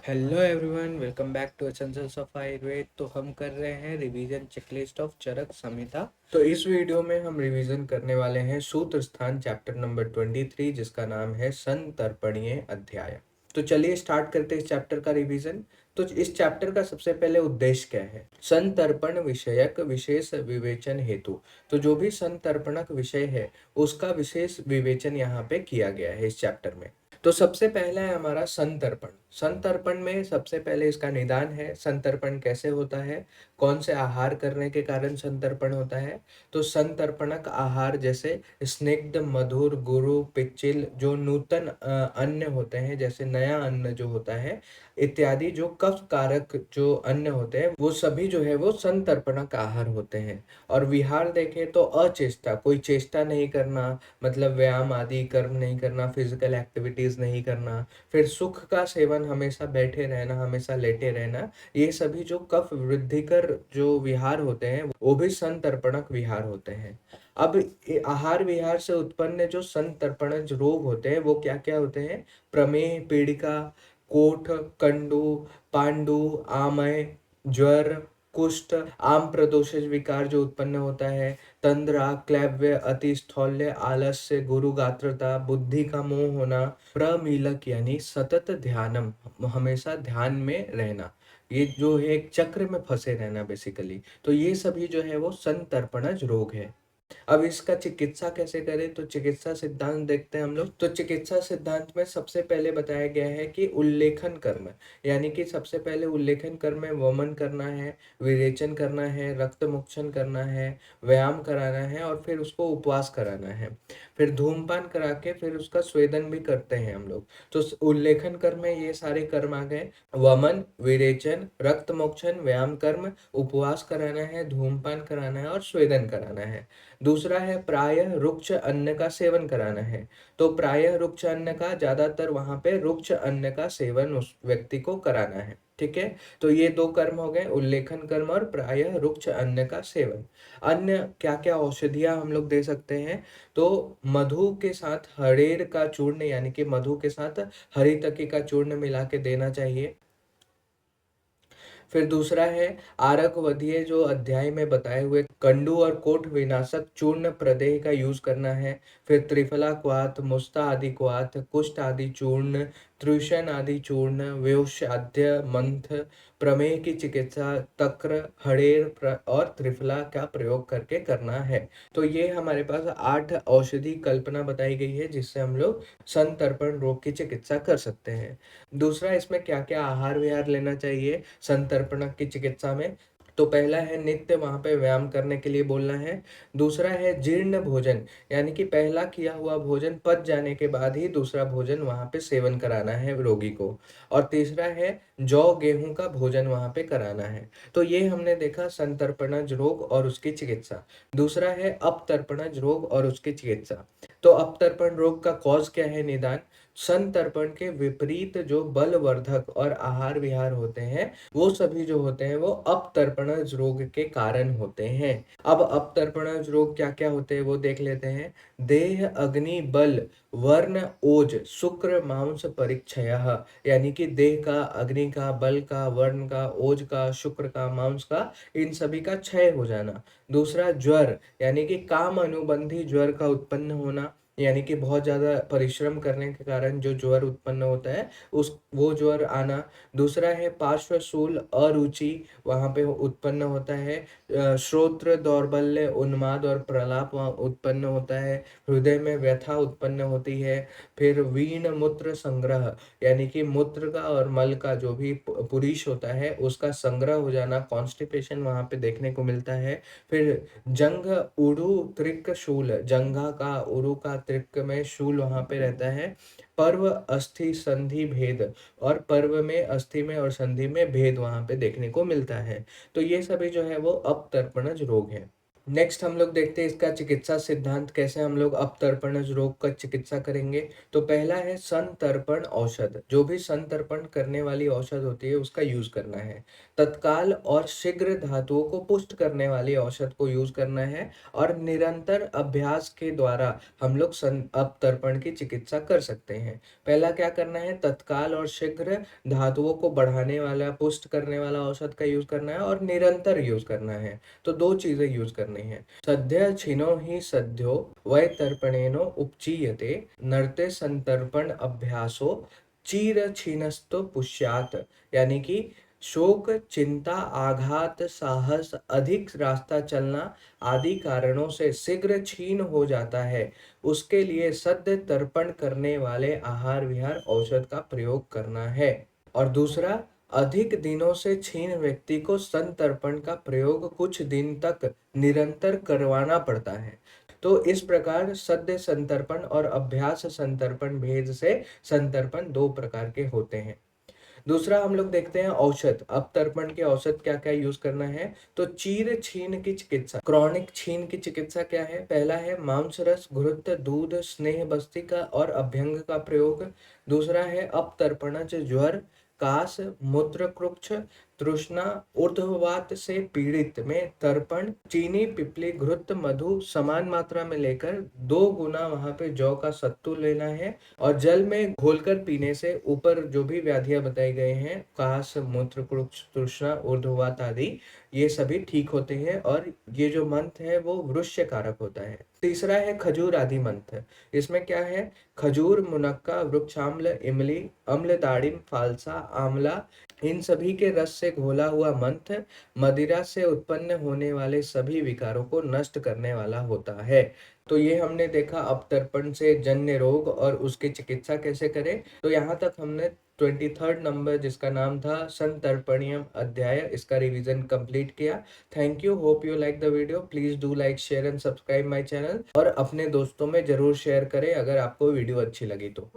Hello everyone, welcome back to essentials of Ayurveda. तो हम कर रहे हैं revision checklist of Charaka Samhita. तो इस वीडियो में हम रिवीजन करने वाले हैं सूत्र स्थान चैप्टर नंबर 23, जिसका नाम है संतर्पणीय अध्याय। तो चलिए स्टार्ट करते हैं इस चैप्टर का रिवीजन। तो इस चैप्टर का सबसे पहले उद्देश्य क्या है? संतर्पण विषयक विशेष विवेचन हेतु। तो जो भी संतर्पणक विषय है उसका विशेष विवेचन यहाँ पे किया गया है इस चैप्टर में। तो सबसे पहला है हमारा संतर्पण। संतर्पण में सबसे पहले इसका निदान है। संतर्पण कैसे होता है, कौन से आहार करने के कारण संतर्पण होता है? तो संतर्पणक आहार जैसे स्निग्ध, मधुर, गुरु, पिच्चिल, जो नूतन अन्न होते हैं, जैसे नया अन्न जो होता है इत्यादि, जो कफ कारक जो अन्न होते हैं वो सभी जो है वो संतर्पणक आहार होते हैं। और विहार देखें तो अचेष्टा, कोई चेष्टा नहीं करना, मतलब व्यायाम आदि कर्म नहीं करना, फिजिकल एक्टिविटीज नहीं करना। फिर सुख का सेवन, हमेशा बैठे रहना, हमेशा लेटे रहना, ये सभी जो कफ वृद्धिकर जो विहार होते हैं वो भी संतर्पणक विहार होते हैं। अब आहार विहार से उत्पन्न जो संतर्पणज रोग होते हैं वो क्या क्या होते हैं? प्रमेह पीड़िका, कोठ, कंडू, पांडु, आमय, ज्वर, कुष्ठ, आम प्रदोषज विकार जो उत्पन्न होता है, तंद्रा, क्लैव्य, अतिस्थौल्य, आलस्य, गुरुगात्रता, बुद्धि का मोह होना, प्रमीलक यानी सतत ध्यानम, हमेशा ध्यान में रहना, ये जो है एक चक्र में फंसे रहना बेसिकली। तो ये सभी जो है वो संतर्पणज रोग है। अब इसका चिकित्सा कैसे करें? तो चिकित्सा सिद्धांत देखते हैं हम लोग। तो चिकित्सा सिद्धांत में सबसे पहले बताया गया है कि उल्लेखन कर्म, यानी कि सबसे पहले उल्लेखन कर्म में वमन करना है, विरेचन करना है, रक्त मोक्षण करना है, व्यायाम कराना है और फिर उसको उपवास कराना है। फिर धूमपान करा के फिर उसका स्वेदन भी करते हैं हम लोग। तो उल्लेखन कर्म में ये सारे कर्म आ गए: वमन, विरेचन, रक्त मोक्षण, व्यायाम कर्म, उपवास कराना है, धूमपान कराना है और स्वेदन कराना है। दूसरा है प्रायः रुक्ष अन्न का सेवन कराना है। तो प्रायः रुक्ष अन्न का, ज्यादातर वहां पे रुक्ष अन्न का सेवन उस व्यक्ति को कराना है। ठीक है, तो ये दो कर्म हो गए, उल्लेखन कर्म और प्रायः रुक्ष अन्न का सेवन। अन्य क्या क्या औषधियां हम लोग दे सकते हैं? तो मधु के साथ हरेर का चूर्ण, यानी कि मधु के साथ हरितकी का चूर्ण मिला के देना चाहिए। फिर दूसरा है आरक वधिये, जो अध्याय में बताए हुए कंडू और कोट विनाशक चूर्ण प्रदेह का यूज करना है। फिर त्रिफला क्वाथ, मुस्ता आदि क्वाथ, कुष्ठ आदि चूर्ण, त्रिशन आदि चूर्ण, व्योषाद्य मंथ, प्रमेह की चिकित्सा तक्र, और त्रिफला का प्रयोग करके करना है। तो ये हमारे पास 8 औषधि कल्पना बताई गई है जिससे हम लोग संतर्पण रोग की चिकित्सा कर सकते हैं। दूसरा, इसमें क्या क्या आहार विहार लेना चाहिए संतर्पणक की चिकित्सा में? तो पहला है नित्य वहां पे व्यायाम करने के लिए बोलना है। दूसरा है जीर्ण भोजन, यानी कि पहला किया हुआ भोजन पच जाने के बाद ही दूसरा भोजन वहां पे सेवन कराना है रोगी को। और तीसरा है जौ गेहूं का भोजन वहां पे कराना है। तो ये हमने देखा संतर्पणज रोग और उसकी चिकित्सा। दूसरा है अपतर्पणज रोग और उसकी चिकित्सा। तो अपतर्पण रोग का कॉज क्या है, निदान? संतर्पण के विपरीत जो बलवर्धक और आहार विहार होते हैं वो सभी जो होते हैं वो अपतर्पणज रोग के कारण होते हैं। अब अपतर्पणज रोग क्या क्या होते हैं वो देख लेते हैं। देह अग्नि बल वर्ण ओज शुक्र मांस परिक्षयः, यानी कि देह का, अग्नि का, बल का, वर्ण का, ओज का, शुक्र का, मांस का, इन सभी का क्षय हो जाना। दूसरा ज्वर, यानी कि काम अनुबंधी ज्वर का उत्पन्न होना, यानी कि बहुत ज्यादा परिश्रम करने के कारण जो ज्वर उत्पन्न होता है उस वो ज्वर आना। दूसरा है पार्श्वशूल अरुचि, वहां पे उत्पन्न होता है। श्रोत्र दौर्बल्य, उन्माद और प्रलाप वहाँ उत्पन्न होता है। हृदय में व्यथा उत्पन्न होती है। फिर वीण मूत्र संग्रह, यानी कि मूत्र का और मल का जो भी पुरीश होता है उसका संग्रह हो जाना, कॉन्स्टिपेशन वहां पे देखने को मिलता है। फिर जंघ उरु त्रिक शूल, जंघा का, उरु का, त्रिक में, शूल वहां पे रहता है। पर्व अस्थि संधि भेद, और पर्व में, अस्थि में और संधि में भेद वहां पे देखने को मिलता है। तो ये सभी जो है वो अपतर्पणज रोग है। नेक्स्ट हम लोग देखते हैं इसका चिकित्सा सिद्धांत, कैसे हम लोग अपतर्पणज रोग का चिकित्सा करेंगे। तो पहला है संतर्पण औषध। जो भी संतर्पण करने वाली औषध होती है उसका यूज करना है। तत्काल और शीघ्र धातुओं को पुष्ट करने वाली औषध को यूज करना है, और निरंतर अभ्यास के द्वारा हम लोग अपतर्पण की चिकित्सा कर सकते हैं। पहला क्या करना है, तत्काल और शीघ्र धातुओं को बढ़ाने वाला पुष्ट करने वाला औषध का यूज करना है, और निरंतर यूज करना है। तो दो चीजें यूज करनी है। सद्य छिनो ही सद्यो वै तर्पणेनो उपचीयते नरते संतर्पण अभ्यासो चीर छीनस्तो पुष्यात। यानी कि शोक, चिंता, आघात, साहस, अधिक रास्ता चलना आदि कारणों से शीघ्र क्षीण हो जाता है, उसके लिए सद्य तर्पण करने वाले आहार विहार औषध का प्रयोग करना है। और दूसरा, अधिक दिनों से क्षीण व्यक्ति को संतर्पण का प्रयोग कुछ दिन तक निरंतर करवाना पड़ता है। तो इस प्रकार सद्य संतर्पण और अभ्यास संतर्पण भेद से संतर्पण दो प्रकार के होते हैं। दूसरा हम लोग देखते हैं औषध। अपतर्पण के औषध क्या क्या यूज करना है। तो चीर छीन की चिकित्सा, क्रॉनिक छीन की चिकित्सा क्या है। पहला है मांस रस, घृत, दूध, स्नेह बस्तिका और अभ्यंग का प्रयोग। दूसरा है अपतर्पणज ज्वर, कास, मूत्रकृच्छ, तृष्णा, ऊर्ध्ववात से पीड़ित में तर्पण चीनी, पिपली, घृत, मधु समान मात्रा में लेकर 2 गुना वहां पे जौ का सत्तू लेना है, और जल में घोलकर पीने से ऊपर जो भी व्याधियां बताई गए हैं, कास, मूत्र कुक्ष, तृष्णा, ऊर्ध्ववात आदि, ये सभी ठीक होते हैं। और ये जो मंत्र है वो वृश्य कारक होता है। तीसरा है खजूर आदि मंत्र। इसमें क्या है, खजूर, मुनक्का, वृक्षाम्ल, इमली, अम्ल, दाड़िम, फालसा, आंवला, इन सभी के रस से घोला हुआ मंत्र मदिरा से उत्पन्न होने वाले सभी विकारों को नष्ट करने वाला होता है। तो ये हमने देखा अपतर्पण से जन्य रोग और उसकी चिकित्सा कैसे करें। तो यहाँ तक हमने 23rd नंबर, जिसका नाम था संतर्पणीयम अध्याय, इसका रिवीजन कंप्लीट किया। Thank you, hope you like the video. Please do like, share and subscribe my channel, और अपने दोस्तों में जरूर शेयर करें अगर आपको वीडियो अच्छी लगी तो।